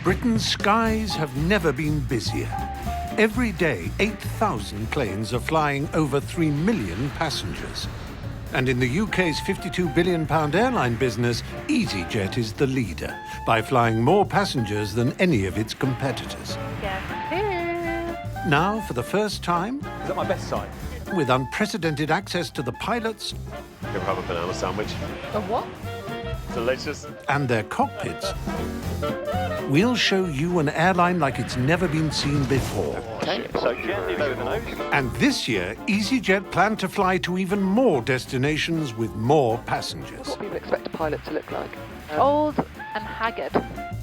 Britain's skies have never been busier. Every day, 8,000 planes are flying over 3 million passengers. And in the UK's £52 billion airline business, EasyJet is the leader by flying more passengers than any of its competitors. Now, for the first time... Is that my best side? With unprecedented access to the pilots... Ever have a banana sandwich? A what? Delicious. And their cockpits, we'll show you an airline like it's never been seen before. Okay, so gently lower the nose. And this year, EasyJet plan to fly to even more destinations with more passengers. What people expect a pilot to look like? Old and haggard.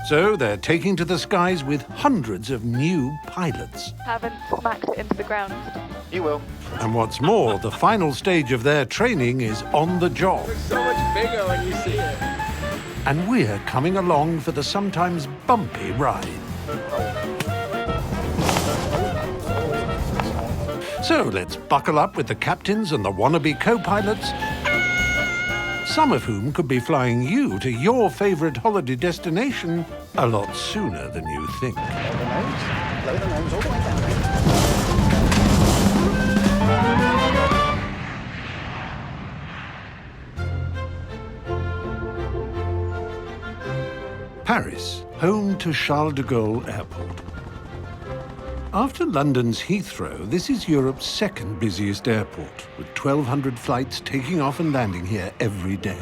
So they're taking to the skies with hundreds of new pilots. Haven't smacked it into the ground. You will. And what's more, the final stage of their training is on the job. It's so much bigger when you see it. And we're coming along for the sometimes bumpy ride. So let's buckle up with the captains and the wannabe co-pilots, some of whom could be flying you to your favourite holiday destination a lot sooner than you think. Lower the nose all the way down. Paris, home to Charles de Gaulle Airport. After London's Heathrow, this is Europe's second busiest airport, with 1,200 flights taking off and landing here every day.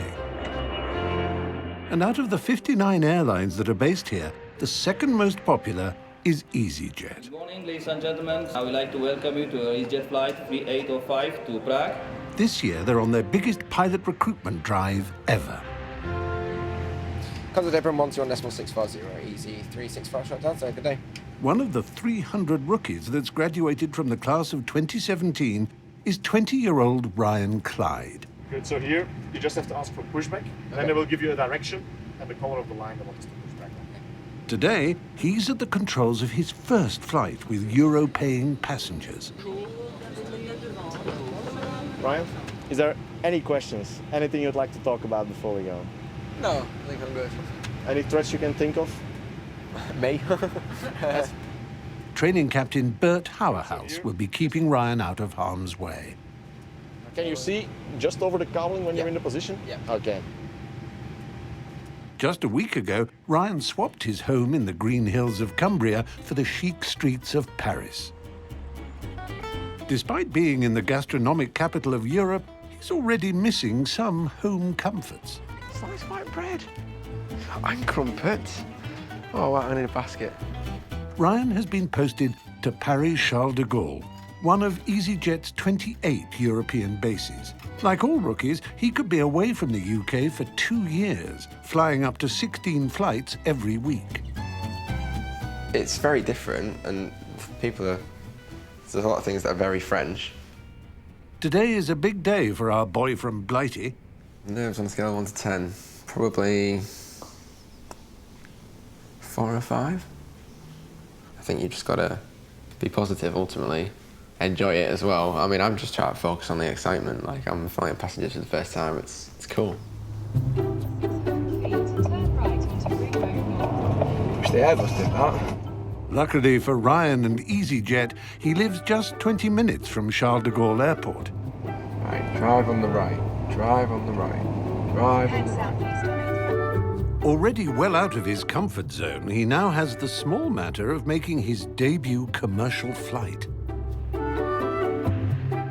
And out of the 59 airlines that are based here, the second most popular is EasyJet. Good morning, ladies and gentlemen. I would like to welcome you to our EasyJet flight 3805 to Prague. This year, they're on their biggest pilot recruitment drive ever. Comes with everyone 121.650, easy 365 shot down, so good day. One of the 300 rookies that's graduated from the class of 2017 is 20-year-old Ryan Clyde. Good, so here you just have to ask for pushback, and then they will give you a direction and the color of the line they want us to push back on. Today, he's at the controls of his first flight with Euro-paying passengers. Ryan, is there any questions? Anything you'd like to talk about before we go? No, I think I'm good. Any threats you can think of? Me? Training captain Bert Hauerhaus will be keeping Ryan out of harm's way. Can you see just over the cowling when you're in the position? Yeah. Okay. Just a week ago, Ryan swapped his home in the green hills of Cumbria for the chic streets of Paris. Despite being in the gastronomic capital of Europe, he's already missing some home comforts. Sliced white bread. And crumpets. Oh, wow, I need a basket. Ryan has been posted to Paris Charles de Gaulle, one of EasyJet's 28 European bases. Like all rookies, he could be away from the UK for 2 years, flying up to 16 flights every week. It's very different, and there's a lot of things that are very French. Today is a big day for our boy from Blighty. Nerves on a scale of 1 to 10, probably 4 or 5. I think you just gotta be positive ultimately, enjoy it as well. I mean, I'm just trying to focus on the excitement. Like, I'm flying passengers for the first time. It's cool. Wish the Airbus did that. Luckily for Ryan and EasyJet, he lives just 20 minutes from Charles de Gaulle Airport. Right, drive on the right, drive on the right, drive on the right. Already well out of his comfort zone, he now has the small matter of making his debut commercial flight.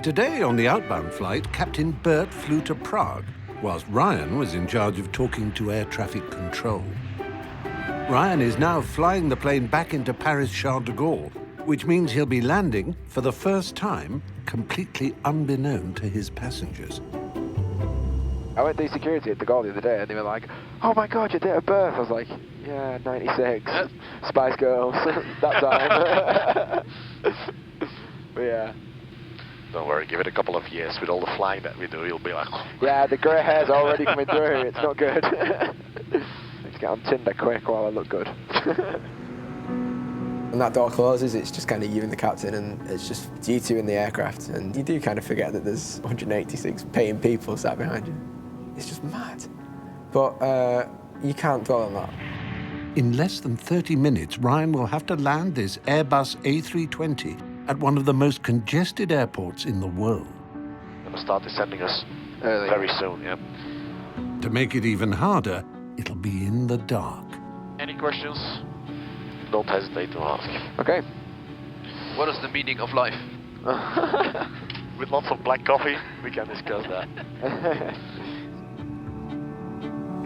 Today on the outbound flight, Captain Bert flew to Prague, whilst Ryan was in charge of talking to air traffic control. Ryan is now flying the plane back into Paris Charles de Gaulle, which means he'll be landing, for the first time, completely unbeknown to his passengers. I went through security at the Gaulle the other day and they were like, "Oh my God, your date of birth." I was like, "Yeah, 96, Spice Girls, that time." But yeah. Don't worry, give it a couple of years. With all the flying that we do, you'll be like... Yeah, the grey hair's already coming through, it's not good. Let's get on Tinder quick while I look good. When that door closes, it's just kind of you and the captain, and it's just you two in the aircraft, and you do kind of forget that there's 186 paying people sat behind you. It's just mad. But you can't dwell on that. In less than 30 minutes, Ryan will have to land this Airbus A320 at one of the most congested airports in the world. Gonna start descending us very soon, yeah. To make it even harder, it'll be in the dark. Any questions? Don't hesitate to ask. Okay. What is the meaning of life? With lots of black coffee, we can discuss that.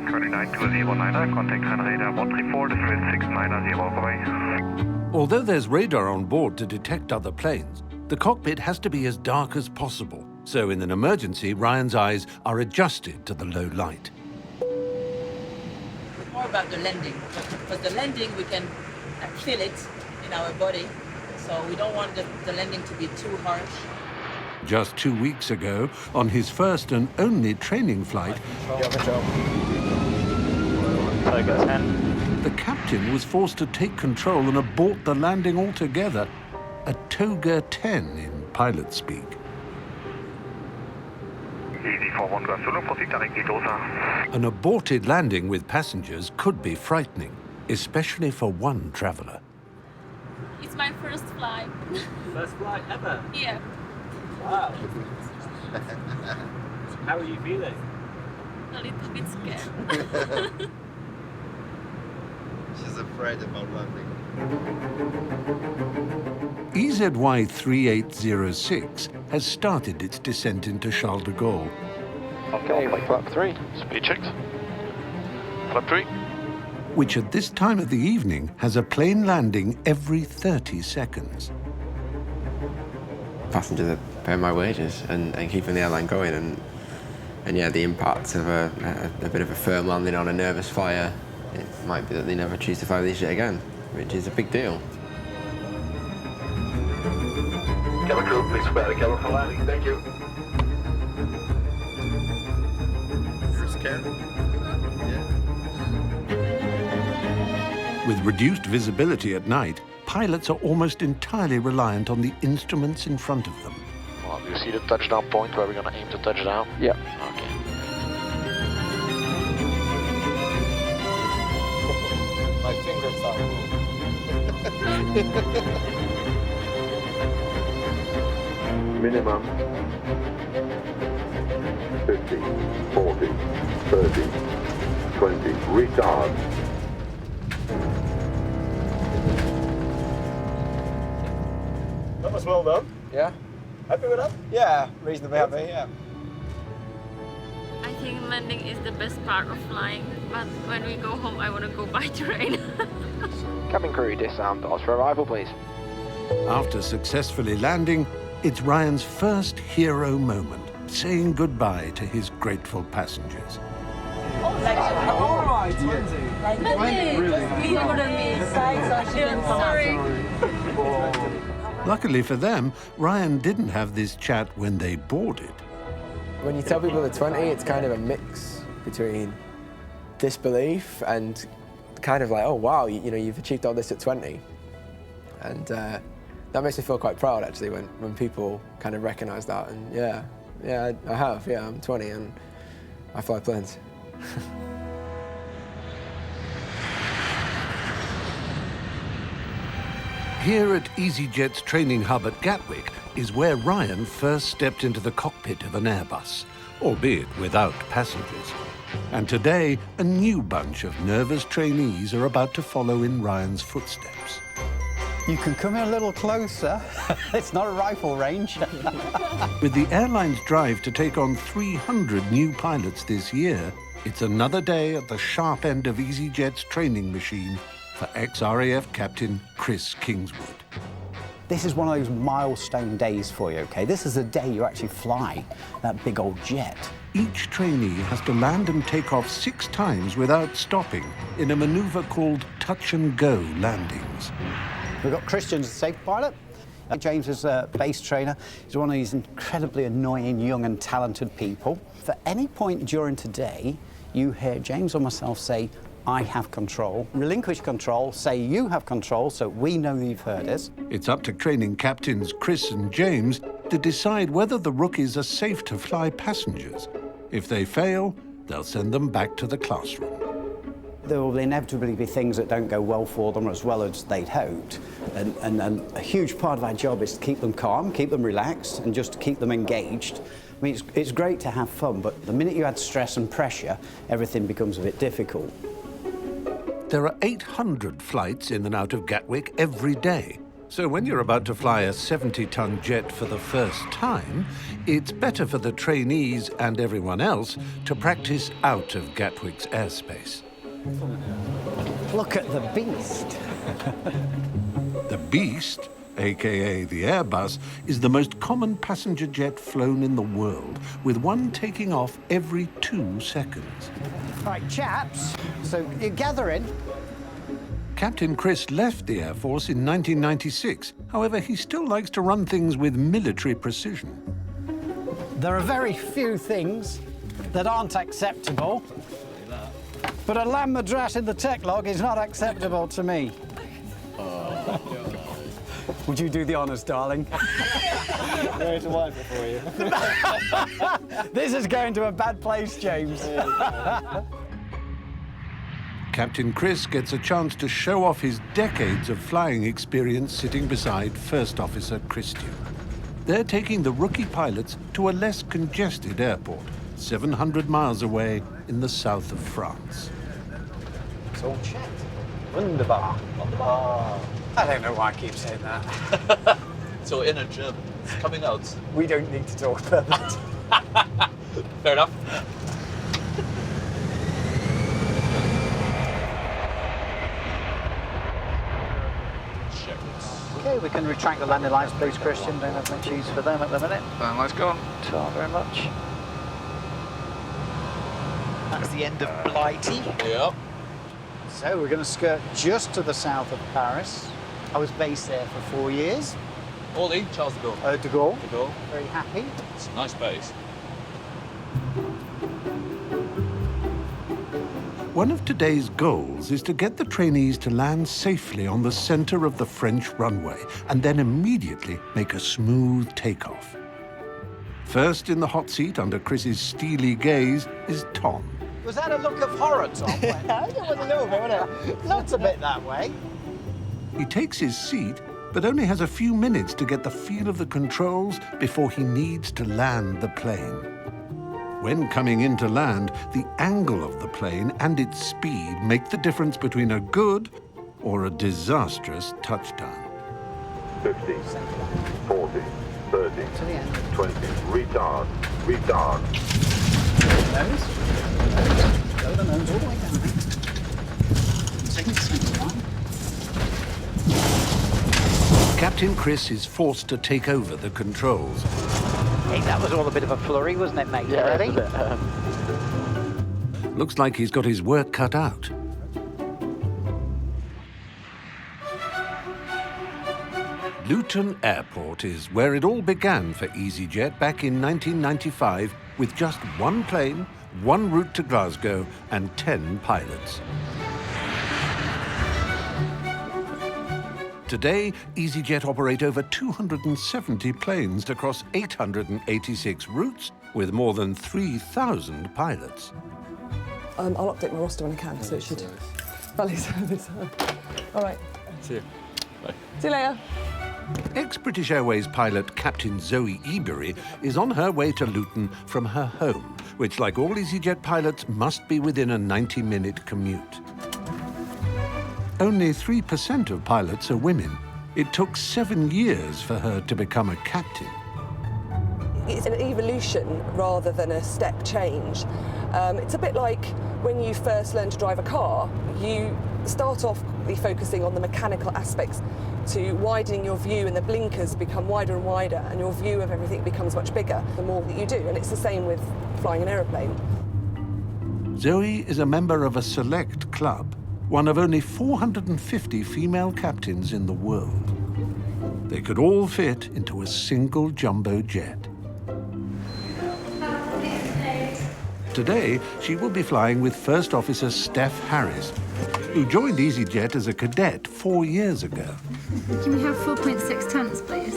29 to 09er, contact radar 134, this is 690 away. Although there's radar on board to detect other planes, the cockpit has to be as dark as possible. So in an emergency, Ryan's eyes are adjusted to the low light. More about the landing, because the landing we can feel it in our body, so we don't want the landing to be too harsh. Just 2 weeks ago, on his first and only training flight, Tiger 10. the captain was forced to take control and abort the landing altogether, a Toga 10 in pilot speak. An aborted landing with passengers could be frightening, especially for one traveller. It's my first flight. First flight ever? Yeah. Wow. How are you feeling? A little bit scared. She's afraid about landing. EZY-3806 has started its descent into Charles de Gaulle. Okay, flap 3. Speed checked. Flap 3. Which at this time of the evening has a plane landing every 30 seconds. Passengers are paying my wages and keeping the airline going, and yeah, the impact of a bit of a firm landing on a nervous flyer, it might be that they never choose to fly the EasyJet again, which is a big deal. Cabin crew, please prepare the cabin for landing. Thank you. You're scared? Yeah. With reduced visibility at night, pilots are almost entirely reliant on the instruments in front of them. Well, do you see the touchdown point where we're gonna aim to touch down? Yeah. Okay. My fingers are Minimum 50, 40, 30, 20, retard. That was well done. Yeah? Happy with that? Yeah, reasonably happy, yeah. I think landing is the best part of flying, but when we go home, I want to go by train. Cabin crew, disarm doors for arrival, please. After successfully landing, it's Ryan's first hero moment, saying goodbye to his grateful passengers. Luckily for them, Ryan didn't have this chat when they boarded. When you tell people they're 20, it's kind of a mix between disbelief and kind of like, oh wow, you know, you've achieved all this at 20. And that makes me feel quite proud actually when people kind of recognise that. And yeah, I have, yeah, I'm 20 and I fly planes. Here at EasyJet's training hub at Gatwick is where Ryan first stepped into the cockpit of an Airbus, albeit without passengers. And today, a new bunch of nervous trainees are about to follow in Ryan's footsteps. You can come in a little closer. It's not a rifle range. With the airline's drive to take on 300 new pilots this year, it's another day at the sharp end of EasyJet's training machine for ex-RAF Captain Chris Kingswood. This is one of those milestone days for you, okay? This is the day you actually fly that big old jet. Each trainee has to land and take off 6 times without stopping in a maneuver called touch-and-go landings. We've got Christian as a safety pilot. James is a base trainer. He's one of these incredibly annoying, young and talented people. For any point during today, you hear James or myself say, I have control. Relinquish control, say you have control, so we know that you've heard us. It's up to training captains Chris and James to decide whether the rookies are safe to fly passengers. If they fail, they'll send them back to the classroom. There will inevitably be things that don't go well for them as well as they'd hoped. And a huge part of our job is to keep them calm, keep them relaxed, and just to keep them engaged. I mean, it's great to have fun, but the minute you add stress and pressure, everything becomes a bit difficult. There are 800 flights in and out of Gatwick every day. So when you're about to fly a 70-ton jet for the first time, it's better for the trainees and everyone else to practice out of Gatwick's airspace. Look at the beast. The Beast, aka the Airbus, is the most common passenger jet flown in the world, with one taking off every 2 seconds. Right, chaps, so you're gathering. Captain Chris left the Air Force in 1996. However, he still likes to run things with military precision. There are very few things that aren't acceptable, but a lamb madras in the tech log is not acceptable to me. Would you do the honours, darling? Where's the wiper for you? This is going to a bad place, James. Captain Chris gets a chance to show off his decades of flying experience sitting beside First Officer Christian. They're taking the rookie pilots to a less congested airport, 700 miles away in the south of France. It's all chat. Wunderbar. Wunderbar. I don't know why I keep saying that. So inner German. It's coming out. We don't need to talk about that. Fair enough. Okay, we can retract the landing lines, please, Christian. Don't have much use for them at the minute. Landing lights gone. Not very much. That's the end of Blighty. Yep. So we're going to skirt just to the south of Paris. I was based there for 4 years. Orly, Charles de Gaulle. De Gaulle. De Gaulle. Very happy. It's a nice base. One of today's goals is to get the trainees to land safely on the center of the French runway and then immediately make a smooth takeoff. First in the hot seat under Chris's steely gaze is Tom. Was that a look of horror, Tom? I think it was a little bit, wasn't it? Not a bit that way. He takes his seat, but only has a few minutes to get the feel of the controls before he needs to land the plane. When coming in to land, the angle of the plane and its speed make the difference between a good or a disastrous touchdown. 50, 40, 30, 20, retard, retard. Nose. Go the nose all the way down. Take the center line. Captain Chris is forced to take over the controls. Hey, that was all a bit of a flurry, wasn't it, mate? Yeah, ready? Looks like he's got his work cut out. Luton Airport is where it all began for EasyJet back in 1995 with just one plane, one route to Glasgow and 10 pilots. Today, EasyJet operate over 270 planes across 886 routes with more than 3,000 pilots. I'll update my roster when I can, so it should value service. All right. See you. Bye. See you later. Ex-British Airways pilot Captain Zoe Ebury is on her way to Luton from her home, which, like all EasyJet pilots, must be within a 90-minute commute. Only 3% of pilots are women. It took 7 years for her to become a captain. It's an evolution rather than a step change. It's a bit like when you first learn to drive a car. You start off focusing on the mechanical aspects to widening your view, and the blinkers become wider and wider, and your view of everything becomes much bigger the more that you do. And it's the same with flying an aeroplane. Zoe is a member of a select club, one of only 450 female captains in the world. They could all fit into a single jumbo jet. Today, she will be flying with First Officer Steph Harris, who joined EasyJet as a cadet 4 years ago. Can we have 4.6 tons, please?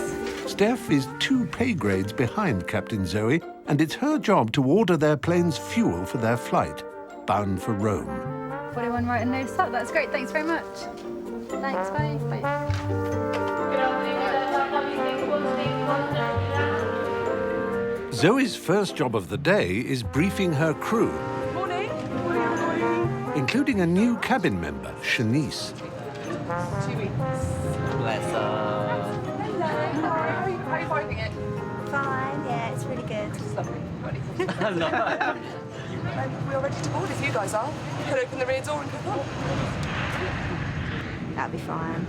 Steph is 2 pay grades behind Captain Zoe, and it's her job to order their plane's fuel for their flight, bound for Rome. 41 right and no stop. That's great. Thanks very much. Thanks. Bye. Bye. Zoe's first job of the day is briefing her crew, Morning. including a new cabin member, Shanice. 2 weeks. Bless her. Hello. How are you finding it? Fine, yeah, it's really good. It's lovely. We're ready to board if you guys are. You can open the rear door and come on. That'll be fine.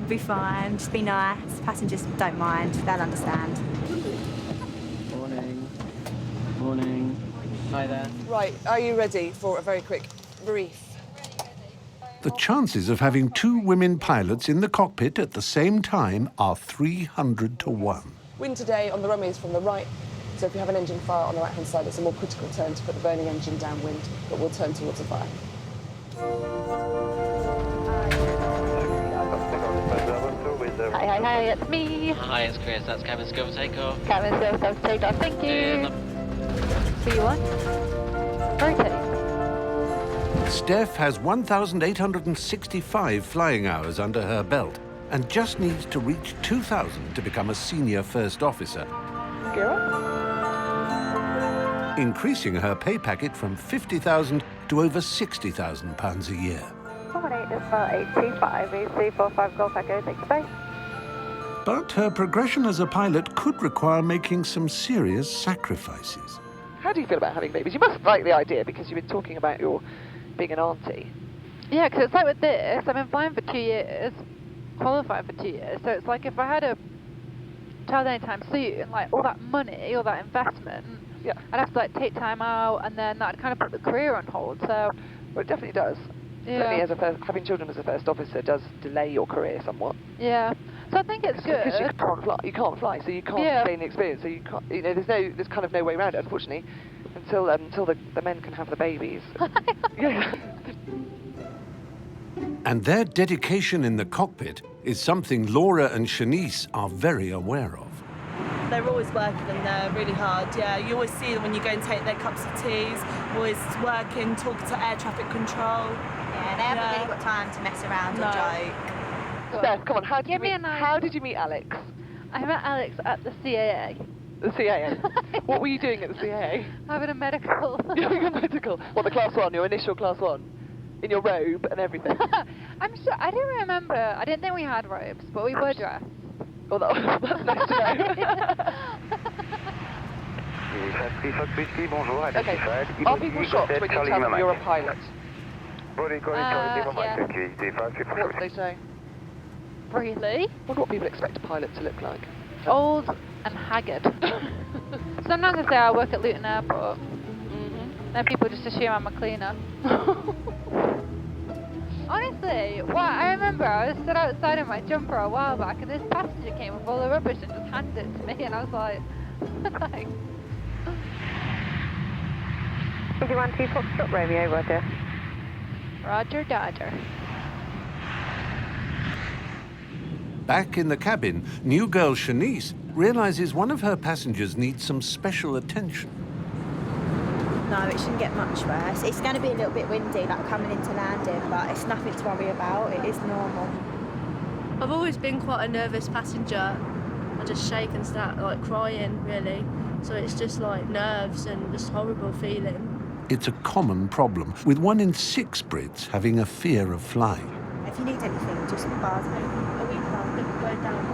Be fine, just be nice. Passengers don't mind, they'll understand. Morning. Morning. Hi there. Right, are you ready for a very quick brief? The chances of having 2 women pilots in the cockpit at the same time are 300 to 1. Wind today on the runway is from the right, so if you have an engine fire on the right-hand side, it's a more critical turn to put the burning engine downwind, but we'll turn towards the fire. Hi, it's me. Hi, it's Chris. That's cabin skill for takeoff. Cabin skill for takeoff. Thank you. See you on. Rotate. Steph has 1,865 flying hours under her belt and just needs to reach 2,000 to become a senior first officer, Gear up. increasing her pay packet from 50,000 to over 60,000 pounds a year. Comet is for 825, EC45 Golf Echo, take space. But her progression as a pilot could require making some serious sacrifices. How do you feel about having babies? You must like the idea because you've been talking about your being an auntie. Yeah, because it's like with this, I've been flying for 2 years, qualified for 2 years, so it's like if I had a child anytime soon, like all that money, all that investment, yeah, I'd have to like take time out, and then that'd kind of put the career on hold. So, well, it definitely does. Yeah. Certainly, having children as a first officer does delay your career somewhat. Yeah. So I think it's good. Because you can't fly. You can't fly, so you can't gain the experience. So you can't. You know, there's kind of no way around it, unfortunately, until the men can have the babies. Yeah. And their dedication in the cockpit is something Laura and Shanice are very aware of. They're always working and they're really hard, yeah. You always see them when you go and take their cups of teas, always working, talking to air traffic control. Yeah, they haven't really got time to mess around or joke. Steph, come on, how did you meet Alex? I met Alex at the CAA. The CAA? What were you doing at the CAA? Having a medical. You're having a medical? What, the class 1, your initial class 1? In your robe and everything? I'm sure, I don't remember. I didn't think we had robes, but we were dressed. Oh, that's nice to know. Okay, are people shocked when you tell them you're a pilot? What do they say? Really? Wonder what people expect a pilot to look like. Old and haggard. Sometimes I say I work at Luton Airport. Then people just assume I'm a cleaner. Honestly, I remember I was stood outside in my jumper a while back and this passenger came with all the rubbish and just handed it to me and I was like... 112 Foxtrot Romeo, roger. Roger, Dodger. Back in the cabin, new girl Shanice realizes one of her passengers needs some special attention. No, it shouldn't get much worse. It's going to be a little bit windy, like coming into landing, but it's nothing to worry about. It is normal. I've always been quite a nervous passenger. I just shake and start like crying, really. So it's just like nerves and just horrible feeling. It's a common problem, with 1 in 6 Brits having a fear of flying. If you need anything, just buzz me. Are we going down?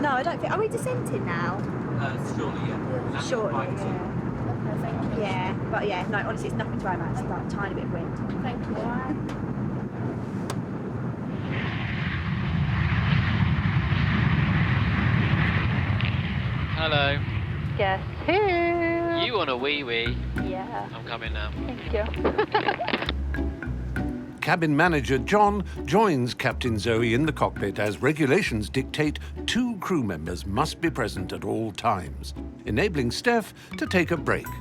No, I don't think... Are we descending now? Surely, yeah. Shortly, yeah. Yeah, but yeah, no, honestly, it's nothing to worry about. It's like a tiny bit of wind. Thank you. Hello. Guess who? You want a wee-wee? Yeah. I'm coming now. Thank you. Cabin manager John joins Captain Zoe in the cockpit as regulations dictate 2 crew members must be present at all times, enabling Steph to take a break. Do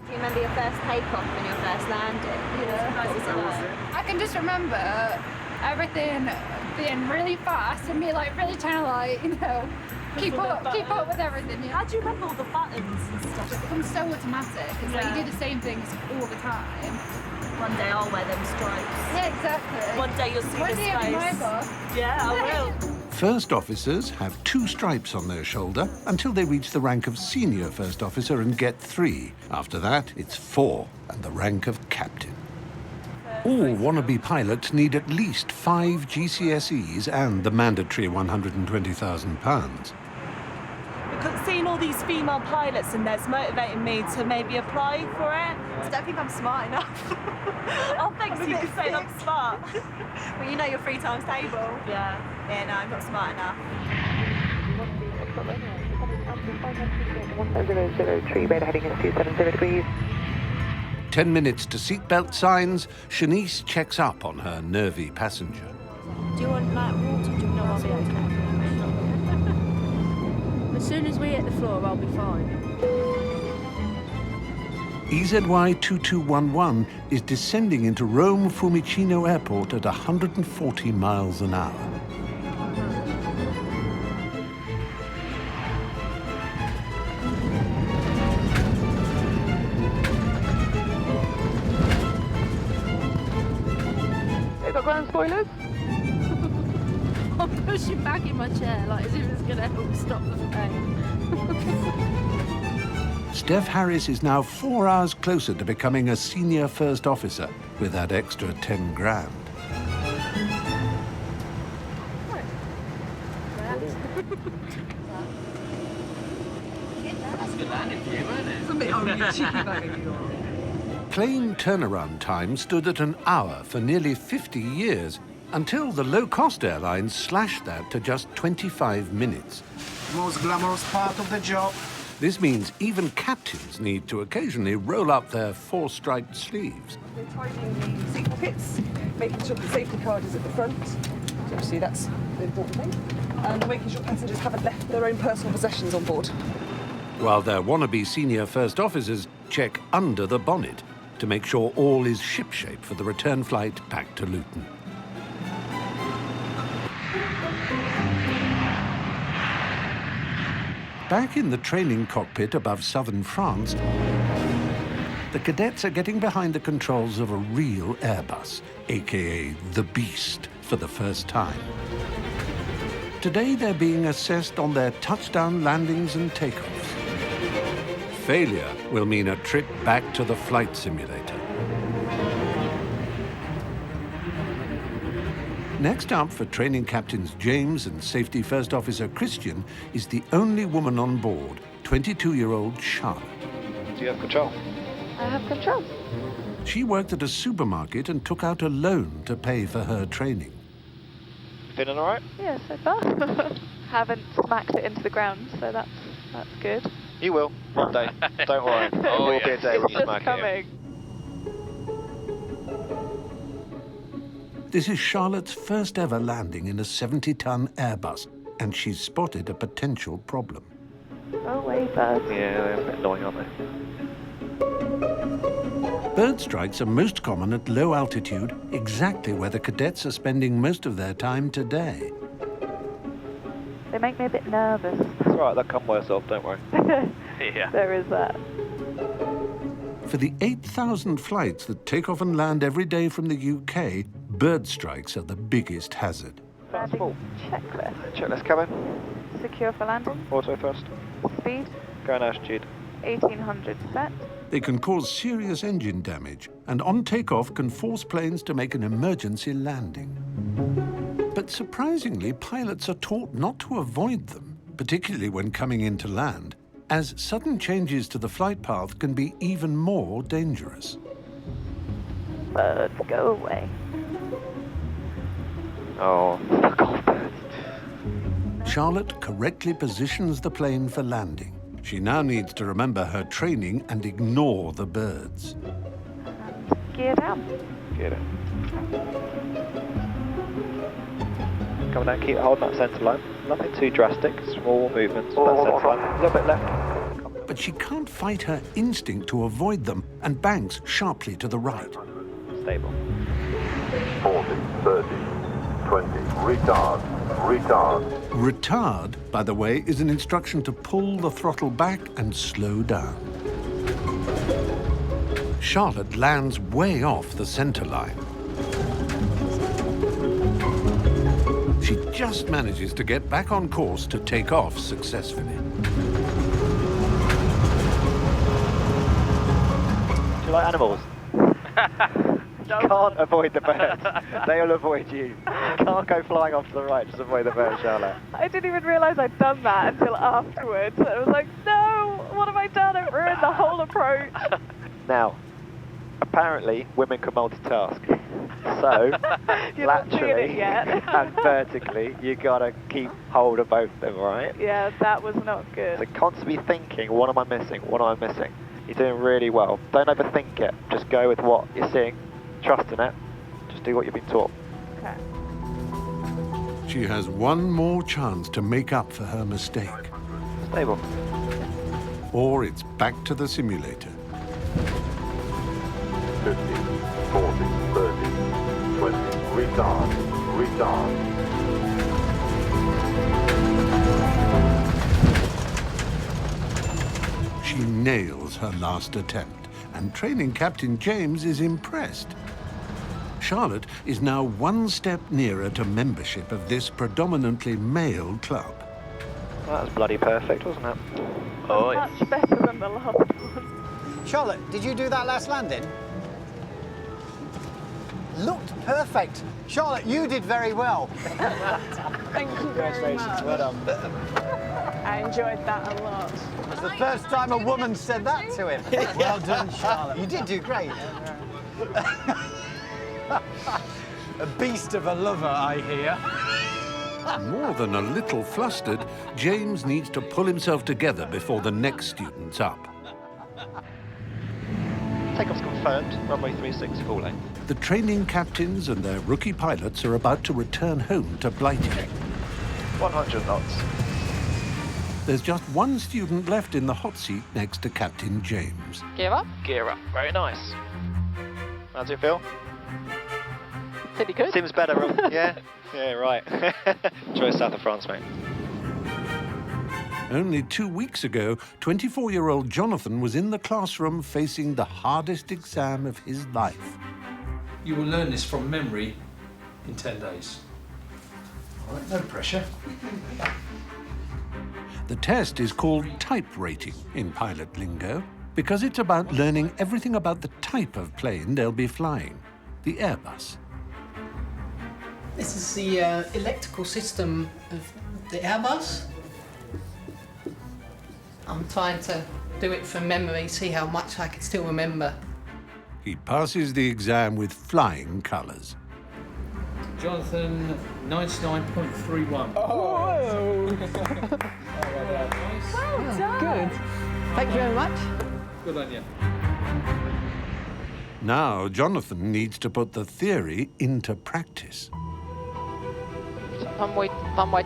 you remember your first takeoff and your first landing? Yeah. What was it like? I can just remember everything being really fast and me like really trying to like, you know, keep up with everything. You know? How do you remember all the buttons and stuff? It becomes so automatic. It's like you do the same things all the time. One day I'll wear them stripes. Yeah, exactly. One day you'll see One the day I'll be my space. boss. Yeah, I will. First officers have 2 stripes on their shoulder until they reach the rank of senior first officer and get 3. After that, it's 4 and the rank of captain. All wannabe pilots need at least 5 GCSEs and the mandatory £120,000. Because seeing all these female pilots in there's motivating me to maybe apply for it. I don't think I'm smart enough. Oh, thanks, you can say I'm smart. Well, you know your 3 times table. Yeah. Yeah, no, I'm not smart enough. 1003, radar heading is 270 degrees. 10 minutes to seatbelt signs, Shanice checks up on her nervy passenger. Do you want like water? Do you know I'll be okay? As soon as we hit the floor, I'll be fine. EZY2211 is descending into Rome Fiumicino Airport at 140 miles an hour. Have you got ground spoilers? I'm pushing back in my chair like as if it's going to help stop the plane. Steph Harris is now 4 hours closer to becoming a senior first officer with that extra 10 grand. That's a good landing for you, wasn't it? It's a bit cheeky. Plane turnaround time stood at an hour for nearly 50 years until the low-cost airlines slashed that to just 25 minutes. Most glamorous part of the job. This means even captains need to occasionally roll up their 4-striped sleeves. We're tidying the seat pockets, making sure the safety card is at the front. So obviously that's the important thing. And making sure passengers haven't left their own personal possessions on board. While their wannabe senior first officers check under the bonnet to make sure all is shipshape for the return flight back to Luton. Back in the training cockpit above southern France, the cadets are getting behind the controls of a real Airbus, aka the Beast, for the first time. Today they're being assessed on their touchdown landings and takeoffs. Failure will mean a trip back to the flight simulator. Next up for training captains James and safety first officer Christian is the only woman on board, 22-year-old Charlotte. Do you have control? I have control. She worked at a supermarket and took out a loan to pay for her training. Feeling all right? Yeah, so far. Haven't smacked it into the ground, so that's good. You will, one day. Don't worry. There will be a day when you smack it. Coming. This is Charlotte's first ever landing in a 70-ton Airbus, and she's spotted a potential problem. Go away, birds. Yeah, they're a bit annoying, aren't they? Bird strikes are most common at low altitude, exactly where the cadets are spending most of their time today. They make me a bit nervous. It's all right, they'll come worse off, don't worry. Yeah. There is that. For the 8,000 flights that take off and land every day from the UK, bird strikes are the biggest hazard. Landing checklist. Checklist coming. Secure for landing. Auto thrust. Speed. Going altitude. 1800 set. They can cause serious engine damage, and on takeoff can force planes to make an emergency landing. But surprisingly, pilots are taught not to avoid them, particularly when coming in to land, as sudden changes to the flight path can be even more dangerous. Birds, go away. Oh, fuck off, birds. Charlotte correctly positions the plane for landing. She now needs to remember her training and ignore the birds. Gear down. Gear down. Coming down, keep holding that centre line. Nothing too drastic, small movements, that centre line. A little bit left. But she can't fight her instinct to avoid them and banks sharply to the right. Stable. 40, 30, 20, retard, retard. Retard, by the way, is an instruction to pull the throttle back and slow down. Charlotte lands way off the center line. She just manages to get back on course to take off successfully. Do you like animals? You can't avoid the birds. They'll avoid you. You can't go flying off to the right, just avoid the birds, Charlotte. I didn't even realise I'd done that until afterwards. I was like, no, what have I done? I've ruined the whole approach. Now, apparently women can multitask. So, You're not doing laterally it yet. and vertically, you gotta keep hold of both of them, right? Yeah, that was not good. So constantly thinking, what am I missing? What am I missing? You're doing really well. Don't overthink it. Just go with what you're seeing. Trust in it. Just do what you've been taught. Okay. She has one more chance to make up for her mistake. Stable. Or it's back to the simulator. 50, 40, 30, 20, retard, retard. She nails her last attempt, and training captain James is impressed. Charlotte is now one step nearer to membership of this predominantly male club. That was bloody perfect, wasn't it? Oh, much better than the last one. Charlotte, did you do that last landing? Looked perfect. Charlotte, you did very well. Thank you very much. Well done. I enjoyed that a lot. It's the first time a woman said that to him. Well done, Charlotte. You did do great. A beast of a lover, I hear. More than a little flustered, James needs to pull himself together before the next student's up. Takeoff's confirmed. Runway 36, full length. The training captains and their rookie pilots are about to return home to Blighty. 100 knots. There's just one student left in the hot seat next to Captain James. Gear up. Gear up. Very nice. How does it feel? Pretty good. Seems better, yeah? Yeah, right. Enjoy South of France, mate. Only 2 weeks ago, 24-year-old Jonathan was in the classroom facing the hardest exam of his life. You will learn this from memory in 10 days. All right, no pressure. The test is called type rating in pilot lingo because it's about learning everything about the type of plane they'll be flying, the Airbus. This is the electrical system of the Airbus. I'm trying to do it from memory, see how much I can still remember. He passes the exam with flying colours. Jonathan, 99.31. Oh! Well done. Good. Thank you very much. Good on you. Now Jonathan needs to put the theory into practice. Runway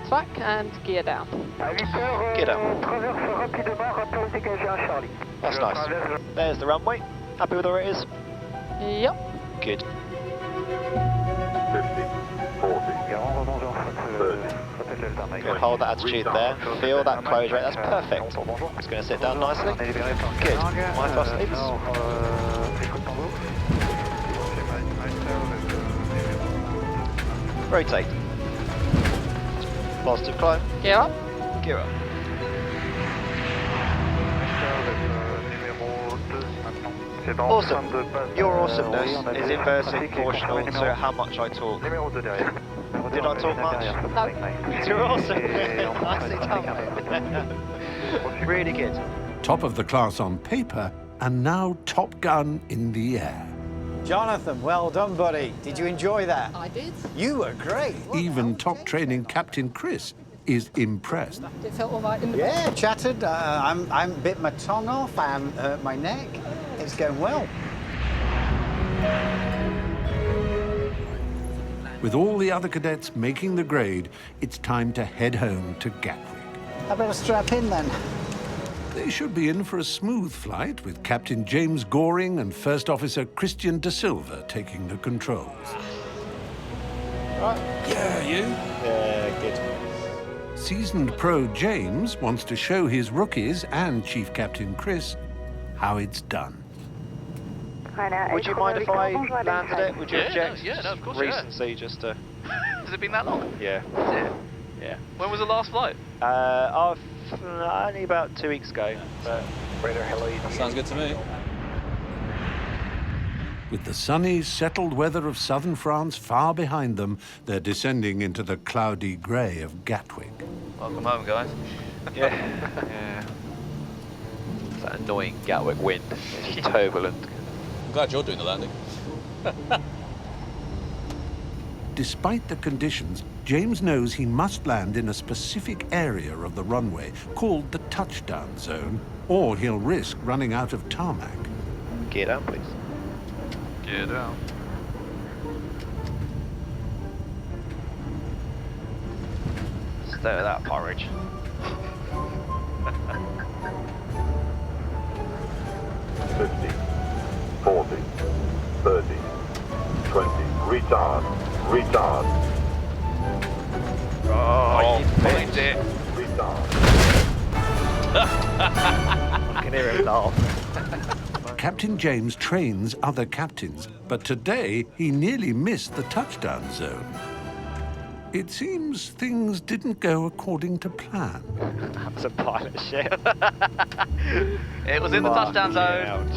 track and gear down. Gear down. That's nice. There's the runway. Happy with where it is? Yep. Good. 50, 40, 30. Good. Hold that attitude there. Feel that close rate. That's perfect. It's going to sit down nicely. Good. My thrust leaves. Rotate. Positive climb. Gear up. Gear up. Awesome. Your awesomeness is inversely proportional to how much I talk. Did I talk much? No. You're awesome. Nicely done, mate. Really good. Top of the class on paper, and now Top Gun in the air. Jonathan, well done, buddy. Did you enjoy that? I did. You were great. Even top training Captain Chris is impressed. It felt all right in the Yeah, chattered. I'm bit my tongue off. I haven't hurt my neck. It's going well. With all the other cadets making the grade, it's time to head home to Gatwick. I better strap in then. They should be in for a smooth flight with Captain James Goring and First Officer Christian De Silva taking the controls. Right. Yeah, you? Yeah, good. Seasoned pro James wants to show his rookies and Chief Captain Chris how it's done. Would you mind if I landed it? Would you object? Yeah, no, of course. Recency, just to... Has it been that long? Yeah. Yeah. When was the last flight? Only about 2 weeks ago. But... That sounds good to me. With the sunny, settled weather of southern France far behind them, they're descending into the cloudy grey of Gatwick. Welcome home, guys. Yeah. It's that annoying Gatwick wind. It's just turbulent. I'm glad you're doing the landing. Despite the conditions, James knows he must land in a specific area of the runway called the touchdown zone, or he'll risk running out of tarmac. Gear down, please. Gear down. Stay with that porridge. $50, $40, $30, $20. Retard. Oh, you find it. Retard. I can hear him laugh. Captain James trains other captains, but today he nearly missed the touchdown zone. It seems things didn't go according to plan. That's a pilot ship. It was in the touchdown zone.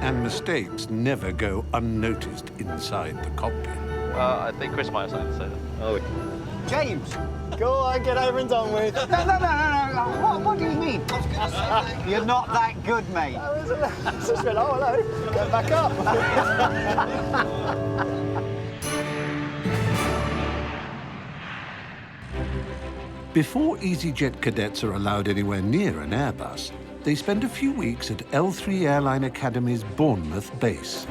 And mistakes never go unnoticed inside the cockpit. I think Chris might have something to say. Oh. James, go on, get over and done with. No. What do you mean? You're not that good, mate. I just went, oh, hello, get back up. Before EasyJet cadets are allowed anywhere near an Airbus, they spend a few weeks at L3 Airline Academy's Bournemouth base.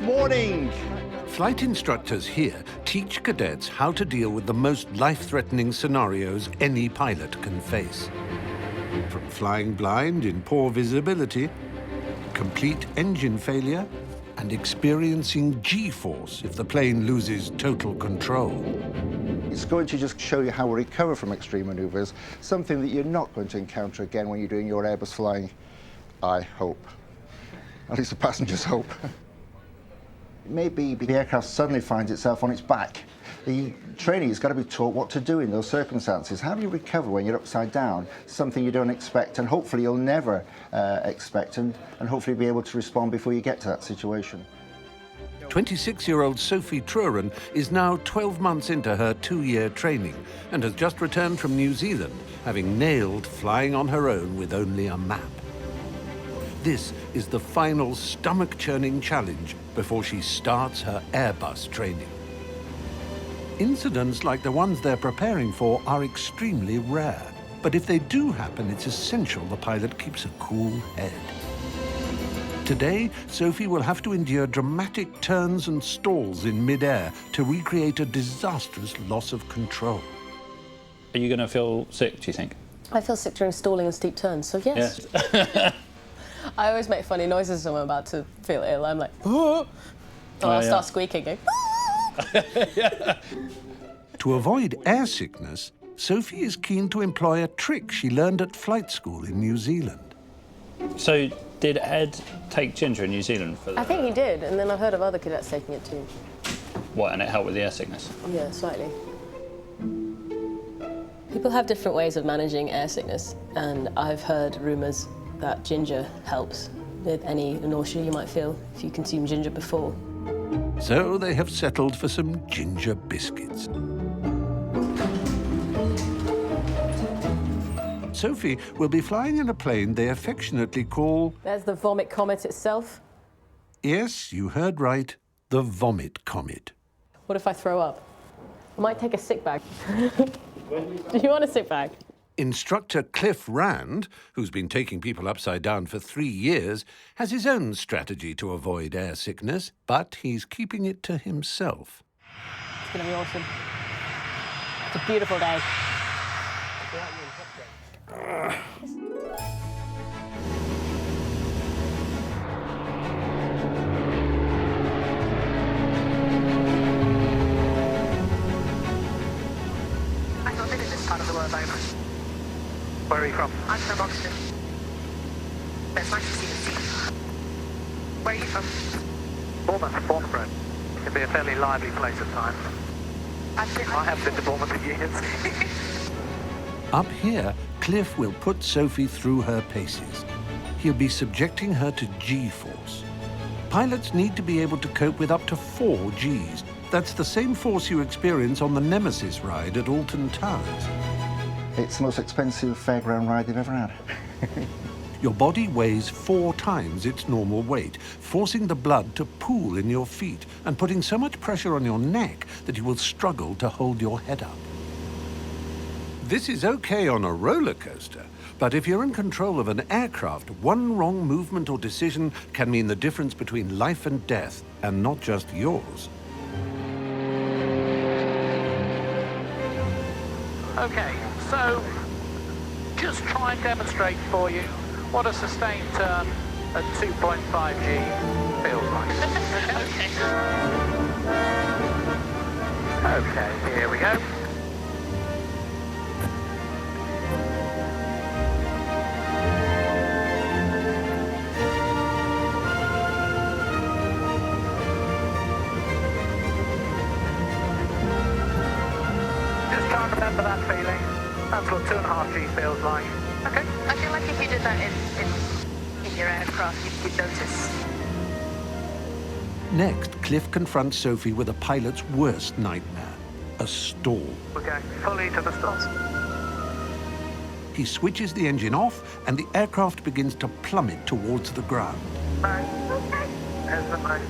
Morning. Flight instructors here teach cadets how to deal with the most life-threatening scenarios any pilot can face. From flying blind in poor visibility, complete engine failure, and experiencing G-force if the plane loses total control. It's going to just show you how we recover from extreme manoeuvres, something that you're not going to encounter again when you're doing your Airbus flying, I hope. At least the passengers hope. Maybe the aircraft suddenly finds itself on its back. The trainee's got to be taught what to do in those circumstances. How do you recover when you're upside down? Something you don't expect, and hopefully you'll never expect, and hopefully be able to respond before you get to that situation. 26-year-old Sophie Truren is now 12 months into her 2-year training and has just returned from New Zealand, having nailed flying on her own with only a map. This is the final stomach-churning challenge before she starts her Airbus training. Incidents like the ones they're preparing for are extremely rare, but if they do happen, it's essential the pilot keeps a cool head. Today, Sophie will have to endure dramatic turns and stalls in mid-air to recreate a disastrous loss of control. Are you going to feel sick, do you think? I feel sick during stalling and steep turns, so yes. I always make funny noises when I'm about to feel ill. I'm like, oh, I'll start squeaking. Going, To avoid air sickness, Sophie is keen to employ a trick she learned at flight school in New Zealand. So, did Ed take Ginger in New Zealand for that? I think he did, and then I've heard of other cadets taking it too. What, and it helped with the air sickness? Yeah, slightly. People have different ways of managing air sickness, and I've heard rumours that ginger helps with any nausea you might feel if you consume ginger before. So they have settled for some ginger biscuits. Sophie will be flying in a plane they affectionately call... There's the vomit comet itself. Yes, you heard right, the vomit comet. What if I throw up? I might take a sick bag. Do you want a sick bag? Instructor Cliff Rand, who's been taking people upside down for 3 years, has his own strategy to avoid air sickness, but he's keeping it to himself. It's going to be awesome. It's a beautiful day. I've not been in this part of the world very much. Where are you from? I'm from Oxford. But it's nice to see the sea. Where are you from? Bournemouth. It can be a fairly lively place at times. I haven't been to Bournemouth for years. Up here, Cliff will put Sophie through her paces. He'll be subjecting her to G-force. Pilots need to be able to cope with up to 4 Gs. That's the same force you experience on the Nemesis ride at Alton Towers. It's the most expensive fairground ride they've ever had. Your body weighs 4 times its normal weight, forcing the blood to pool in your feet and putting so much pressure on your neck that you will struggle to hold your head up. This is okay on a roller coaster, but if you're in control of an aircraft, one wrong movement or decision can mean the difference between life and death, and not just yours. Okay, so just try and demonstrate for you what a sustained turn at 2.5 G feels like. Okay, here we go. Just try and remember that feeling. That's what 2.5 G feels like. Okay. I feel like if you did that in your aircraft, you'd notice. Next, Cliff confronts Sophie with a pilot's worst nightmare, a stall. We're going fully to the stalls. He switches the engine off and the aircraft begins to plummet towards the ground. There's the nice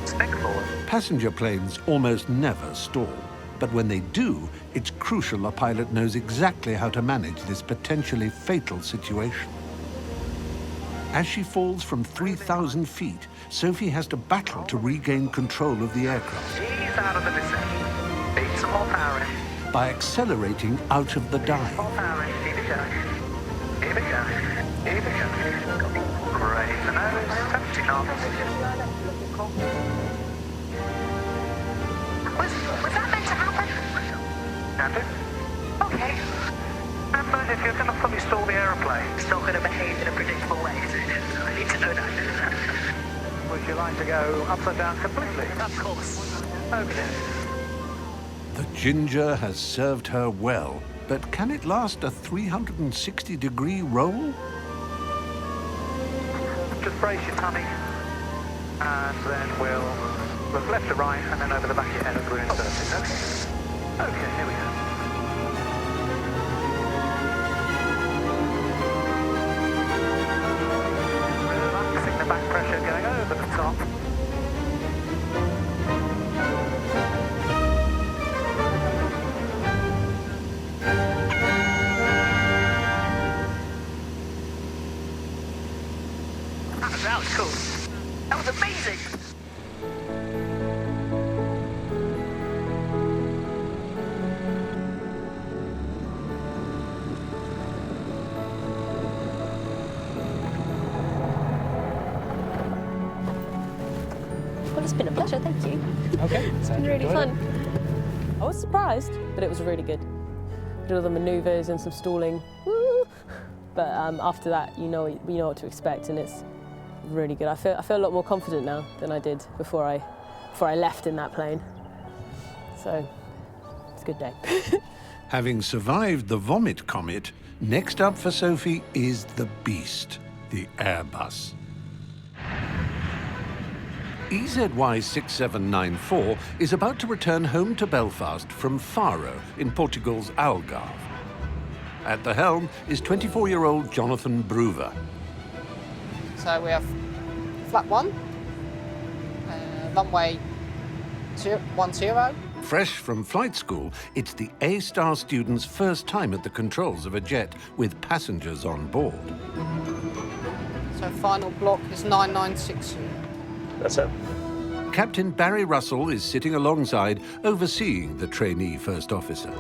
stick forward. Passenger planes almost never stall, but when they do, it's crucial a pilot knows exactly how to manage this potentially fatal situation. As she falls from 3,000 feet, Sophie has to battle to regain control of the aircraft. Ease out of the descent. Beat some more power in. By accelerating out of the dive. More power in. Keep it going. Keep it going. Keep it going. Raise the nose. 70 knots. Was that meant to happen? Happened? Okay. Remember, if you're going to fully stall the aeroplane, it's not going to behave in a predictable way, is it? I need to know that. Would you like to go upside down completely? Of course. Okay. The ginger has served her well, but can it last a 360-degree roll? Just brace your tummy, and then we'll look left to right, and then over the back of your head as we're inserted. Okay, here we go. Relaxing the back pressure, going over the top. That was cool. That was amazing. Well, it's been a pleasure, thank you. Okay. It's been really fun. I was surprised, but it was really good. Did all the manoeuvres and some stalling. Woo! But after that, you know what to expect, and it's really good. I feel a lot more confident now than I did before I left in that plane. So it's a good day. Having survived the vomit comet, next up for Sophie is the beast, the Airbus. EZY-6794 is about to return home to Belfast from Faro in Portugal's Algarve. At the helm is 24-year-old Jonathan Bruver. So we have flat 1, runway 10. Fresh from flight school, it's the A-star student's first time at the controls of a jet with passengers on board. So final block is 996. That's it. Captain Barry Russell is sitting alongside, overseeing the trainee first officer.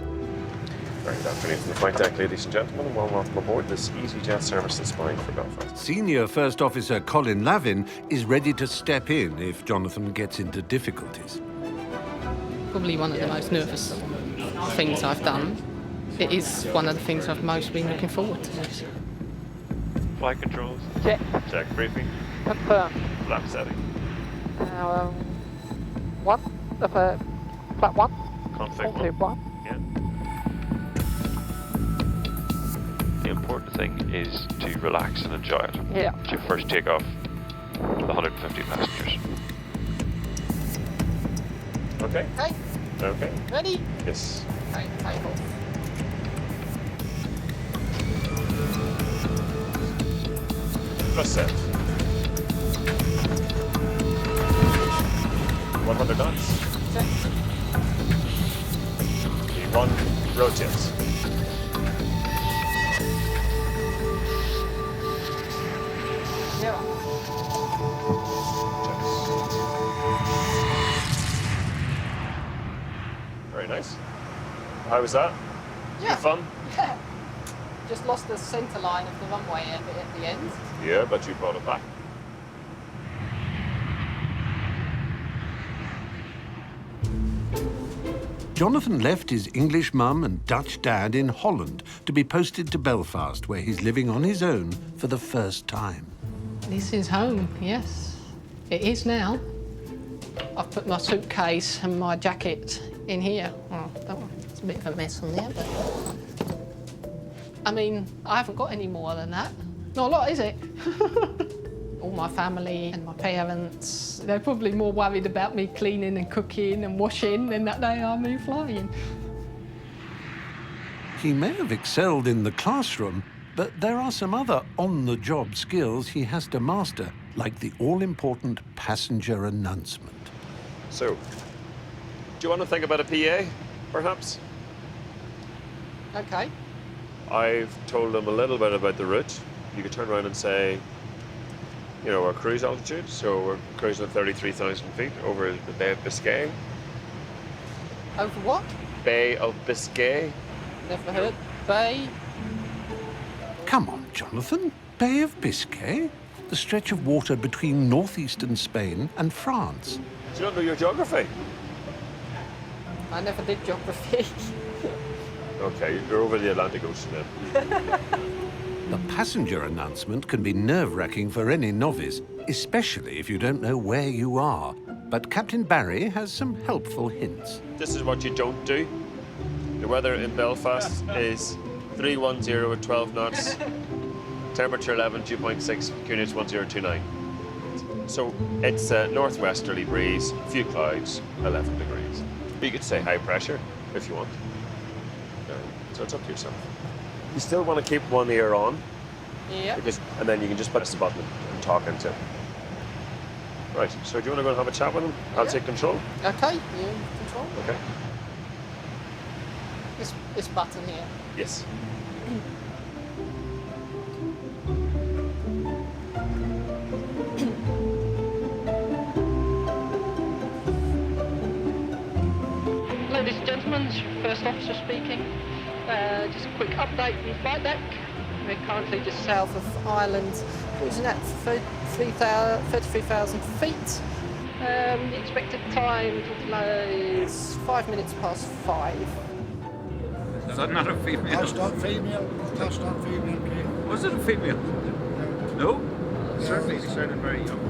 Very good afternoon from the flight deck, ladies and gentlemen, and welcome aboard this EasyJet service that's flying for Belfast. Senior First Officer Colin Lavin is ready to step in if Jonathan gets into difficulties. Probably one of the most nervous things I've done. It is one of the things I've most been looking forward to. Flight controls. Check. Check briefing. Confirm. flap setting. One, flat one. Config All tube one. Yeah. The important thing is to relax and enjoy it. Yeah. To first take off the 150 passengers. Okay. Okay. Okay. Ready? Yes. Okay, take off. Press set. 100 knots. Check. One rotates. Zero. Very nice. How was that? Yeah. Good fun? Yeah. Just lost the centre line of the runway at the end. Yeah, but you brought it back. Jonathan left his English mum and Dutch dad in Holland to be posted to Belfast, where he's living on his own for the first time. This is home, yes. It is now. I've put my suitcase and my jacket in here. Oh, it's a bit of a mess on there, but... I mean, I haven't got any more than that. Not a lot, is it? All my family and my parents, they're probably more worried about me cleaning and cooking and washing than that they are me flying. He may have excelled in the classroom, but there are some other on-the-job skills he has to master, like the all-important passenger announcement. So, do you want to think about a PA, perhaps? Okay. I've told them a little bit about the route. You could turn around and say, you know, our cruise altitude, so we're cruising at 33,000 feet over the Bay of Biscay. Over what? Bay of Biscay. Never heard. Bay. Come on, Jonathan. Bay of Biscay? The stretch of water between northeastern Spain and France. You don't know your geography? I never did geography. Okay, you're over the Atlantic Ocean then. The passenger announcement can be nerve-wracking for any novice, especially if you don't know where you are. But Captain Barry has some helpful hints. This is what you don't do. The weather in Belfast is 310 at 12 knots, temperature 11, 2.6, QNH 1029. So it's a northwesterly breeze, a few clouds, 11 degrees. You could say high pressure if you want. So it's up to yourself. You still want to keep one ear on. Yeah. And then you can just press the button and talk into it. Right, so do you want to go and have a chat with him? I'll take control. Okay, you in control. Okay. This button here. Yes. Ladies and gentlemen, First Officer speaking. Just a quick update from the flight deck. We're currently just south of Ireland, cruising at 33,000 feet. The expected time to delay is 5 minutes past 5. Is that not a female? Touchdown female. Touchdown female. Was it a female? No? Certainly, she sounded very young.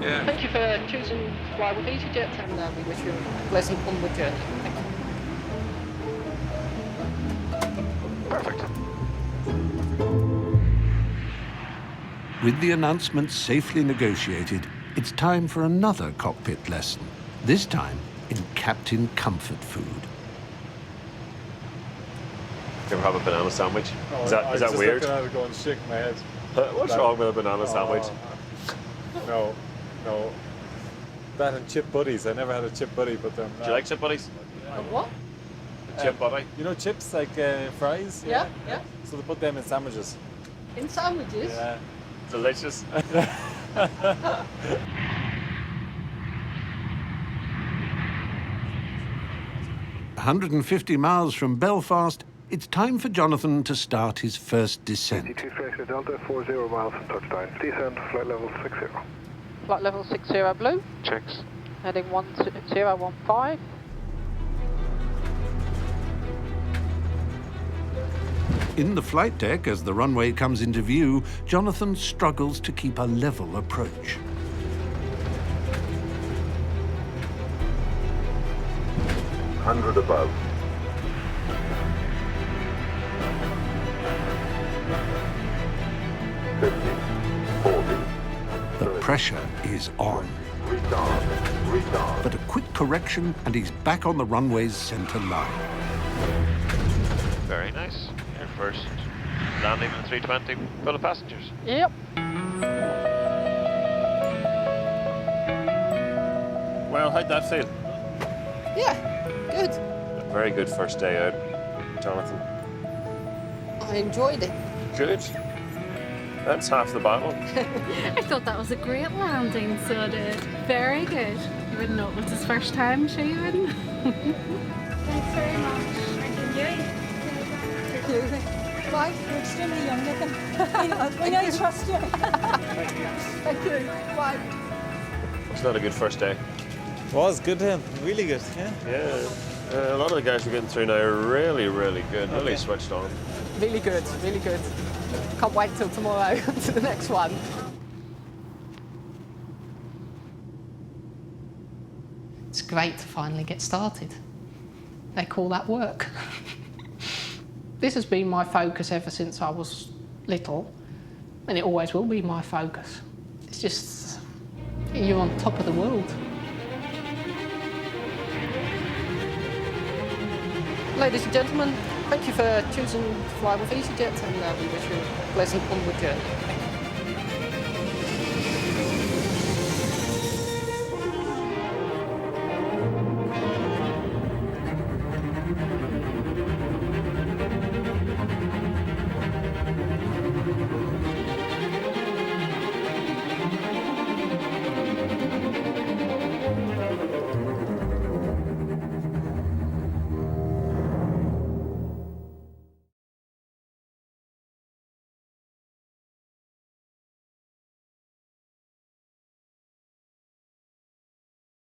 Yeah. Thank you for choosing to fly with EasyJet, and we wish you a pleasant onward journey. Thank you. Perfect. With the announcement safely negotiated, it's time for another cockpit lesson, this time in Captain Comfort food. You ever have a banana sandwich? Oh, is that weird? I was going to shake my head. What's wrong with a banana sandwich? No. That and chip buddies. I never had a chip buddy, but Do you like chip buddies? What? Chip buddy? You know chips, like fries? Yeah. So they put them in sandwiches. In sandwiches? Yeah. Delicious. 150 miles from Belfast, it's time for Jonathan to start his first descent. T2 Delta 40 miles from touchdown. Descent, flight level 60. Flight level 60 blue. Checks. Heading 1015. In the flight deck, as the runway comes into view, Jonathan struggles to keep a level approach. 100 above. 50, 40. The pressure is on. Retard, retard. But a quick correction and he's back on the runway's centre line. Very nice. Your first landing on 320 full of passengers. Yep. Well, how'd that feel? Yeah, good. Very good first day out, Jonathan. I enjoyed it. Good. That's half the battle. I thought that was a great landing, so did. Very good. You wouldn't know it was his first time, sure you wouldn't? Thanks very much. Thank you. Bye. You're extremely young looking. We know you trust you. Thank you. Bye. It's not a good first day. Was good to him. Really good, yeah. Yeah. A lot of the guys we're getting through now are really, really good. Okay. Really switched on. Really good, really good. Can't wait till tomorrow to the next one. It's great to finally get started. They call that work. This has been my focus ever since I was little, and it always will be my focus. It's just, you're on top of the world. Ladies and gentlemen, thank you for choosing to fly with EasyJet, and we wish you a pleasant onward journey. Thank you.